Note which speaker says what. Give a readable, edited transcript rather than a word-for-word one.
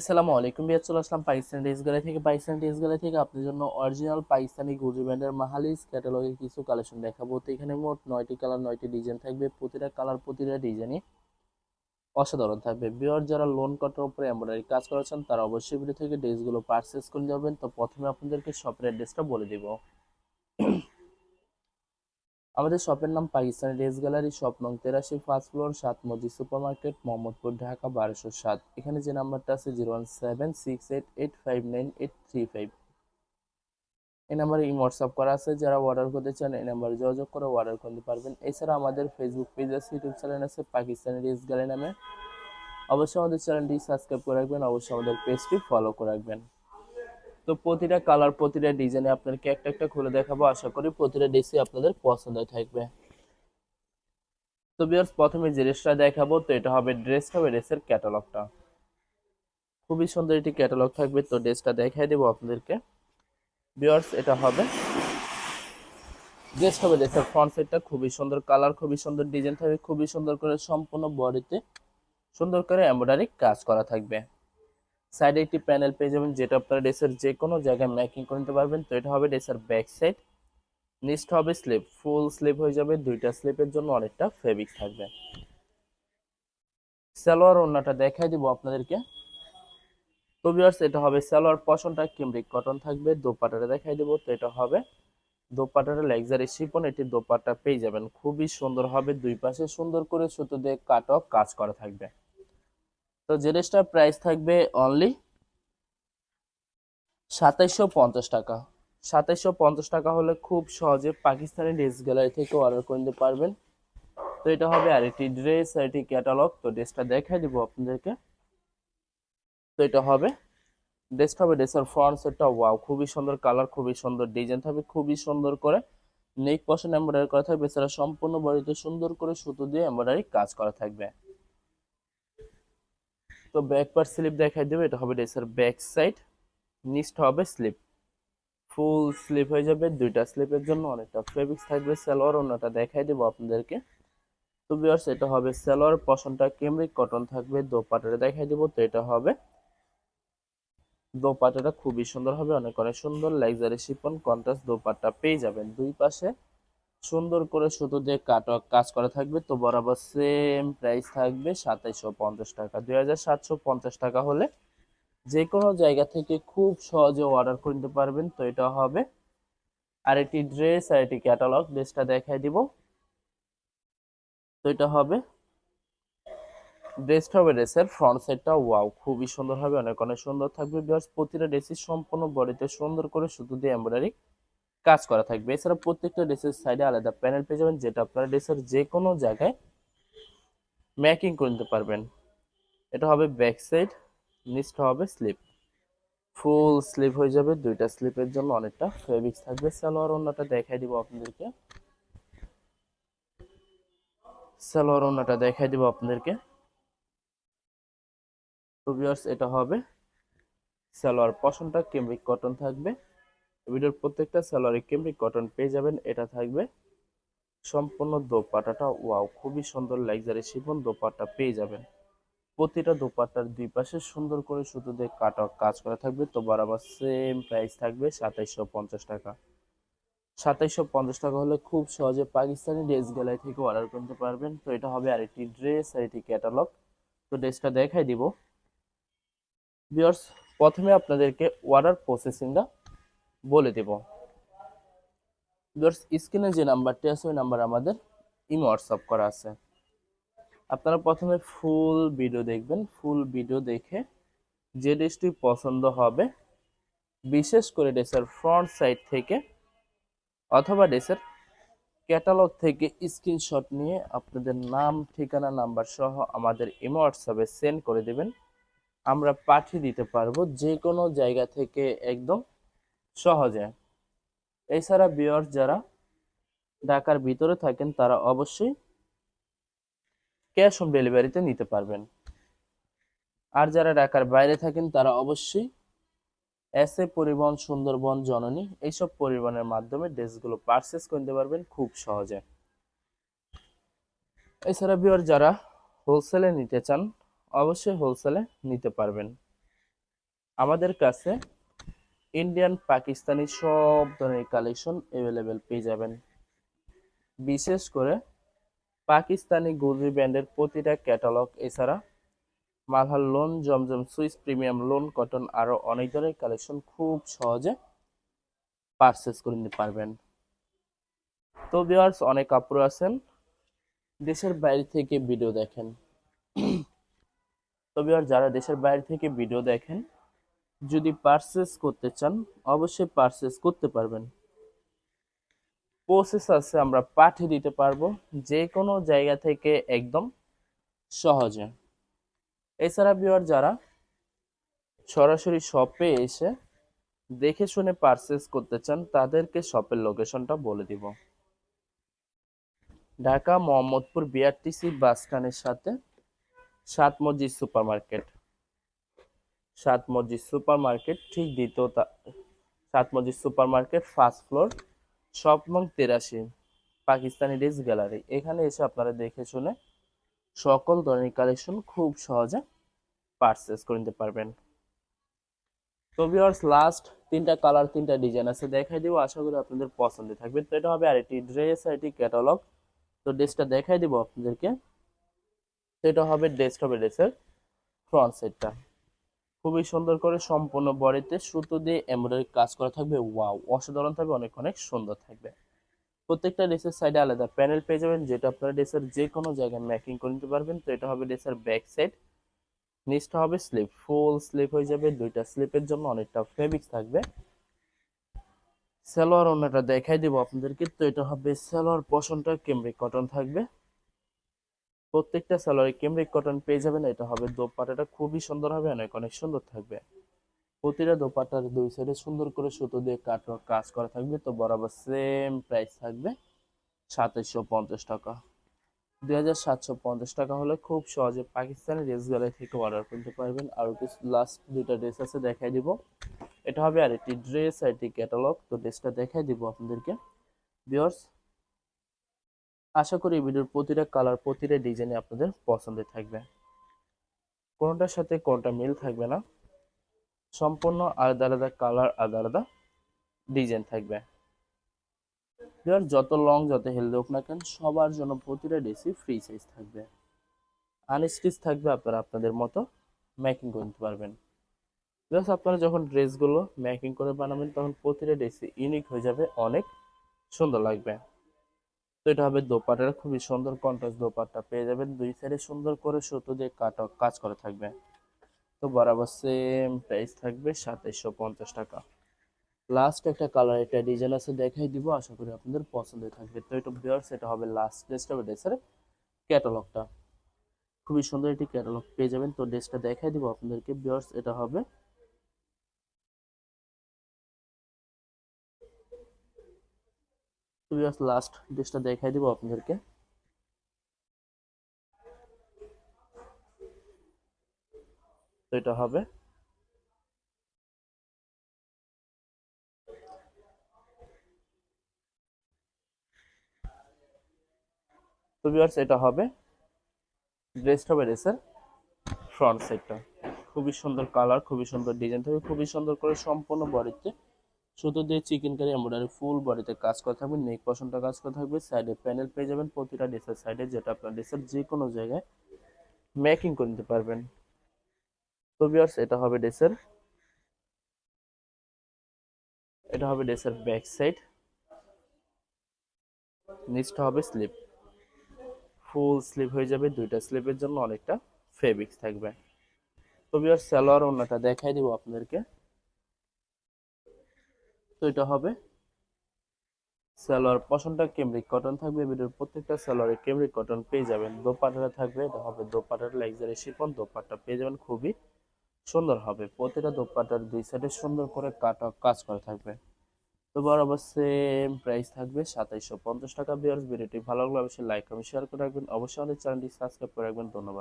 Speaker 1: আসসালামু আলাইকুম বিয়ার, চলে আসলাম পাকিস্তানি ড্রেস গ্যালারি থেকে। পাকিস্তানি ড্রেস গ্যালারি থেকে আপনার জন্য অরিজিনাল পাকিস্তানি গুজি ব্র্যান্ডের মাহালিস ক্যাটালগের কিছু কালেকশন দেখাবো। তো এখানে মোট 9টি কালার 9টি ডিজাইন থাকবে। প্রতিটা কালার প্রতিটা ডিজাইনই অসাধারণ থাকবে। বিয়ার যারা লোন কটার উপরে এমব্রয়ডারি কাজ করেছেন তারা অবশ্যই ভিডিও থেকে ড্রেসগুলো পারচেস করে যাবেন। তো প্রথমে আপনাদেরকে শপের অ্যাড্রেসটা বলে দিব। আমাদের শপের নাম পাকিস্তানি ড্রেস গ্যালারি, শপ নং 83, ফার্স্ট ফ্লোর, 7 মসজিদ সুপার মার্কেট, মোহাম্মদপুর, ঢাকা 1207। এখানে যে নাম্বারটা আছে 01768859835, এই নাম্বারে হোয়াটসঅ্যাপ করা আছে। যারা অর্ডার করতে চান এই নাম্বারে যোগাযোগ করে অর্ডার করতে পারবেন। এছাড়া আমাদের ফেসবুক পেজ আছে, ইউটিউব চ্যানেল আছে পাকিস্তানি ড্রেস গ্যালারি নামে। অবশ্যই আমাদের চ্যানেলটি সাবস্ক্রাইব করে রাখবেন, অবশ্যই আমাদের পেজটি ফলো করে রাখবেন। তো প্রতিটা কালার প্রতিটা ডিজাইনে আপনাদেরকে একটা একটা খুলে দেখাবো। আশা করি প্রতিটা ডিজাইন আপনাদের পছন্দ থাকবে। তো ভিউয়ার্স, প্রথমে যে ড্রেসটা দেখাবো, তো এটা হবে ড্রেসের ক্যাটালগটা। খুবই সুন্দর একটি ক্যাটালগ থাকবে। তো ড্রেসটা দেখাই দেবো আপনাদেরকে। ভিউয়ার্স, এটা হবে ড্রেসের ফ্রন্ট সাইডটা খুবই সুন্দর, কালার খুবই সুন্দর, ডিজাইন থাকবে খুবই সুন্দর করে, সম্পূর্ণ বডিতে সুন্দর করে এমব্রয়ডারি কাজ করা থাকবে। সাইডে একটি প্যানেল পেয়ে যাবেন, যেটা আপনারা ড্রেসের যে কোনো জায়গায় মেকিং করে নিতে পারবেন। তো এটা হবে ড্রেসের ব্যাক সাইড। নিচটা হবে স্লিপ, ফুল স্লিপ হয়ে যাবে, দুইটা স্লিপের জন্য অনেকটা ফেব্রিক থাকবে। সালোয়ার ওড়নাটা দেখাই দিব আপনাদেরকে। তো ভিউয়ার্স, এটা হবে সালোয়ার পশনটা ক্যামব্রিক কটন থাকবে। দোপাট্টাটা দেখাই দেবো। তো এটা হবে দোপাট্টাটা লাক্সারি শিফন, এটি দোপাট্টা পেয়ে যাবেন, খুবই সুন্দর হবে। দুই পাশে সুন্দর করে সুতো দিয়ে কাটক কাজ করা থাকবে। তো যে ড্রেসটার প্রাইস থাকবে অনলি 2750 টাকা। 2750 টাকা হলে খুব সহজে পাকিস্তানি ড্রেস গ্যালারি থেকে অর্ডার করে নিতে পারবেন। তো এটা হবে আরেকটি ড্রেস, আরেকটি ক্যাটালগ। তো ড্রেসটা দেখাই দিব আপনাদেরকে। তো এটা হবে ড্রেসের ফ্রন্ট সেটটা ওয়াও, খুবই সুন্দর কালার, খুবই সুন্দর ডিজাইন থাকবে, খুবই সুন্দর করে নেক পশন এমব্রয়ডারি করা থাকবে। এছাড়া সম্পূর্ণ বডিতে সুন্দর করে সুতো দিয়ে এমব্রয়ডারি কাজ করা থাকবে। তো ব্যাক পার্ট স্লিপ দেখাই দেবে। এটা হবে ড্রেসের ব্যাক সাইড। নিচটা হবে স্লিপ, ফুল স্লিপ হয়ে যাবে, দুইটা স্লিপের জন্য অনেকটা ফেব্রিক্স থাকবে। সালোয়ার ওড়নাটা দেখাই দেবো আপনাদেরকে। তো ভিউয়ার্স, এটা হবে সালোয়ার পশনটা ক্যামরিক কটন থাকবে। দোপাট্টাটা দেখাই দেবো। তো এটা হবে দোপাট্টাটা খুবই সুন্দর হবে, অনেক অনেক সুন্দর লাক্সারি শিফন কন্ট্রাস্ট দোপাট্টা পেয়ে যাবেন। দুই পাশে সুন্দর করে সুতো দিয়ে কাটওয়ার্ক কাজ করা থাকবে। তো বরাবর সেম প্রাইস থাকবে 2750 টাকা। 2750 টাকা হলে যে কোনো জায়গা থেকে খুব সহজে অর্ডার করে নিতে পারবেন। তো এটা হবে আরেকটি ড্রেস, আরেকটি ক্যাটালগ। ড্রেসটা দেখাই দিব। তো এটা হবে ড্রেসের ফ্রন্ট সাইডটা ওয়াও, খুবই সুন্দর হবে, অনেক অনেক সুন্দর থাকবে। ভিউয়ার্স, প্রতিটা ড্রেসই সম্পূর্ণ বডিতে সুন্দর করে সুতো দিয়ে এমব্রয়ডারি কাজ করা থাকবে। এছাড়া প্রত্যেকটা ড্রেসের সাইডে আলাদা প্যানেল পেয়ে যাবেন, যেটা আপনারা ড্রেসের যে কোনো জায়গায় ম্যাকিং করে নিতে পারবেন। এটা হবে ব্যাক সাইড, নিচটা হবে স্লিপ, ফুল স্লিপ হয়ে যাবে, দুইটা স্লিপের জন্য অনেকটা ফেব্রিক্স থাকবে। সালোয়ার ওড়নাটা দেখাই দিব আপনাদেরকে। সালোয়ার ওড়নাটা দেখাই দিব আপনাদেরকে। তো ভিউয়ার্স, এটা হবে সালোয়ার পশনটা ক্যামব্রিক কটন থাকবে। ভিডিওর প্রত্যেকটা সালোয়ারে ক্যামব্রিক কটন পেয়ে যাবেন। এটা থাকবে সম্পূর্ণ দোপাট্টাটা ওয়াও, খুবই সুন্দর লাক্সারি শিফন দোপাট্টা পেয়ে যাবেন। প্রতিটা দোপাট্টার দুই পাশে সুন্দর করে সুতো দিয়ে কাটা কাজ করা থাকবে। তো বরাবর সেম প্রাইস থাকবে 2750 টাকা। 2750 টাকা হলে খুব সহজে পাকিস্তানি ড্রেস গ্যালারি থেকে অর্ডার করতে পারবেন। তো এটা হবে আরেকটি ড্রেস, আরেকটি ক্যাটালগ। তো ড্রেসটা দেখাই দিব। ভিউয়ার্স, প্রথমে আপনাদেরকে অর্ডার প্রসেসিংটা বলে দেব। ভিউয়ার্স, স্ক্রিনে যে নাম্বারটি আছে ওই নাম্বার আমাদের হোয়াটসঅ্যাপ করা আছে। আপনারা প্রথমে ফুল ভিডিও দেখবেন। ফুল ভিডিও দেখে যে ড্রেসটি পছন্দ হবে, বিশেষ করে ড্রেসের ফ্রন্ট সাইড থেকে অথবা ড্রেসের ক্যাটালগ থেকে স্ক্রিনশট নিয়ে আপনাদের নাম, ঠিকানা, নাম্বার সহ আমাদের হোয়াটসঅ্যাপে সেন্ড করে দেবেন। আমরা পাঠিয়ে দিতে পারবো যে কোনো জায়গা থেকে একদম সহজে। এছাড়া ভিউয়ার্স, যারা ঢাকার ভিতরে থাকেন তারা অবশ্যই ক্যাশ অন ডেলিভারিতে নিতে পারবেন। আর যারা ঢাকার বাইরে থাকেন তারা অবশ্যই এসএ পরিবহন, সুন্দরবন, জননী এইসব পরিবহনের মাধ্যমে ড্রেসগুলো পারচেস করতে পারবেন খুব সহজে। এছাড়া ভিউয়ার, যারা হোলসেলে নিতে চান অবশ্যই হোলসেলে নিতে পারবেন। আমাদের কাছে ইন্ডিয়ান পাকিস্তানি সব ধরনের কালেকশন অ্যাভেলেবেল পেয়ে যাবেন। বিশেষ করে পাকিস্তানি গুজরি ব্র্যান্ডের প্রতিটা ক্যাটালগ, এছাড়া মালহার লোন, জমজম সুইস প্রিমিয়াম লোন, কটন, আরো অনেক ধরনের কালেকশন খুব সহজে পারচেস করে নিতে পারবেন। তো ভিউয়ার্স, অনেক আপুরা আছেন দেশের বাইরে থেকে ভিডিও দেখেন। তো ভিউয়ার্স, যারা দেশের বাইরে থেকে ভিডিও দেখেন, যদি পারচেস করতে চান অবশ্যই পারচেস করতে পারবেন। প্রসেস আছে, আমরা পাঠিয়ে দিতে পারবো যে কোনো জায়গা থেকে একদম সহজে। এছাড়া ভিউয়ার, যারা সরাসরি শপে এসে দেখে শুনে পারচেস করতে চান তাদেরকে শপের লোকেশনটা বলে দিব। ঢাকা মোহাম্মদপুর বিআরটিসি বাস স্ট্যান্ডের সাথে সাত মসজিদ সুপার মার্কেট। সাত মসজিদ সুপার মার্কেট ঠিক দ্বিতীয় সাত মসজিদ super market, first floor, shop নং 83, পাকিস্তানি ড্রেস গ্যালারি। এখানে এসে আপনারা দেখে শুনে সকল ধরনের কালেকশন খুব সহজে পারচেস করে নিতে পারবেন। তো ভিউয়ার্স, লাস্ট তিনটা কালার, তিনটা ডিজাইন আছে, দেখাই দিব, আশা করি আপনাদের পছন্দ থাকবে। তো এটা হবে আরেকটি ড্রেস, আরেকটি ক্যাটালগ। তো ড্রেসটা দেখাই দিব আপনাদেরকে। তো এটা হবে ড্রেসের ফ্রন্ট সাইডটা খুবই সুন্দর করে সম্পূর্ণ বডিতে সুতো দিয়ে এমব্রয়ডারি কাজ করা থাকবে। ওয়াও, অসাধারণ থাকবে, অনেক অনেক সুন্দর থাকবে। প্রত্যেকটা ড্রেসের সাইডে আলাদা প্যানেল পেয়ে যাবেন, যেটা আপনারা ড্রেসের যে কোনো জায়গায় ম্যাকিং করে নিতে পারবেন। তো এটা হবে ড্রেসের ব্যাক সাইড। নিচটা হবে স্লিপ, ফুল স্লিপ হয়ে যাবে, দুইটা স্লিপের জন্য অনেকটা ফেব্রিক্স থাকবে। সালোয়ার ওন্নাটা দেখাই দিব আপনাদেরকে। তো এটা হবে সালোয়ার পোর্শনটা ক্যামব্রিক কটন থাকবে, প্রত্যেকটা সালোয়ারে ক্যামব্রিক কটন পেয়ে যাবেন। এটা হবে দোপাট্টাটা খুবই সুন্দর হবে, অনেক অনেক সুন্দর থাকবে। প্রতিটা দোপাট্টার দুই সাইডে সুন্দর করে সুতো দিয়ে কাজ করা থাকবে। তো বরাবর সেম প্রাইস থাকবে 2750 টাকা। 2750 টাকা হলে খুব সহজে পাকিস্তানি ড্রেস গ্যালারি থেকে অর্ডার করতে পারবেন। আর কিছু লাস্ট দুইটা ড্রেস আছে, দেখাই দিব। এটা হবে আরেকটি ড্রেস, আরেকটি ক্যাটালগ। তো ড্রেসটা দেখাই দিব আপনাদেরকে। ভিউয়ার্স, আশা করি ভিডিওর প্রতিটা কালার, প্রতিটা ডিজাইনে আপনাদের পছন্দের থাকবে, কোনটার সাথে কোনটা মিল থাকবে না, সম্পূর্ণ আলাদা আলাদা কালার, আলাদা আলাদা ডিজাইন থাকবে। ভিউয়ার্স, যত লং যত হেলদি হোক না কেন, সবার জন্য প্রতিটা ড্রেসই ফ্রি সাইজ থাকবে, আনস্টিচ থাকবে, আপনারা আপনাদের মতো মেকিং করে নিতে পারবেন। প্লাস আপনারা যখন ড্রেসগুলো মেকিং করে বানাবেন তখন প্রতিটা ড্রেসই ইউনিক হয়ে যাবে, অনেক সুন্দর লাগবে। তো এটা হবে দোপাট্টা, খুবই সুন্দর কন্ট্রাস্ট দোপাট্টা পেয়ে যাবেন, দুই সাইডে সুন্দর করে সুতো দিয়ে কাজ করা থাকবে। তো বরাবর সেম প্রাইস থাকবে 2750 টাকা। লাস্ট একটা কালার, একটা ডিজাইন আছে, দেখাই দিব, আশা করি আপনাদের পছন্দের থাকবে। তো এটা ভিউয়ার্স, এটা হবে লাস্ট ড্রেসটা, ড্রেসের ক্যাটালগটা খুবই সুন্দর একটি ক্যাটালগ পেয়ে যাবেন। তো ড্রেসটা দেখাই দিব আপনাদেরকে ভিউয়ার্স। এটা হবে তো ভিউয়ার্স, লাস্ট ড্রেসটা দেখাই দিব আপনাদেরকে। তো এটা হবে তো ভিউয়ার্স, এটা হবে ড্রেসের ফ্রন্ট সাইডটা খুবই সুন্দর কালার, খুবই সুন্দর ডিজাইন থাকবে, খুবই সুন্দর করে সম্পূর্ণ বডিতে সুতো দিয়ে চিকেন কারি এমব্রয়ডারি ফুল বডিতে কাজ করা থাকবে, নেক পশনটা কাজ করা থাকবে, সাইডে প্যানেল পেয়ে যাবেন প্রতিটা ড্রেসের সাইডে, যেটা আপনার ড্রেসের যে কোনো জায়গায় মেকিং করে নিতে পারবেন। তো ভিউয়ার্স, এটা হবে ড্রেসের ব্যাক সাইড। নিচটা হবে স্লিপ, ফুল স্লিপ হয়ে যাবে, দুইটা স্লিপের জন্য অনেকটা ফেব্রিক্স থাকবে। তো ভিউয়ার্স, সালোয়ার ওন্নাটা দেখাই দিব আপনাদেরকে। তো এটা হবে সালোয়ার পশনটা ক্যামব্রিক কটন থাকবে, ভিডিওর প্রত্যেকটা সালোয়ারে ক্যামব্রিক কটন পেয়ে যাবেন। দোপাট্টাটা থাকবে, এটা হবে দোপাট্টার লাক্সারি শিফন দোপাট্টা পেয়ে যাবেন, খুবই সুন্দর হবে। প্রতিটা দোপাট্টার দুই সাইডে সুন্দর করে কাজ করা থাকবে। তো বরাবর সেম প্রাইস থাকবে 2750 টাকা। ভিউয়ার্স, ভিডিওটি ভালো লাগলে অবশ্যই লাইক কমেন্ট শেয়ার করে রাখবেন, অবশ্যই আমাদের চ্যানেলটি সাবস্ক্রাইব করে রাখবেন। ধন্যবাদ।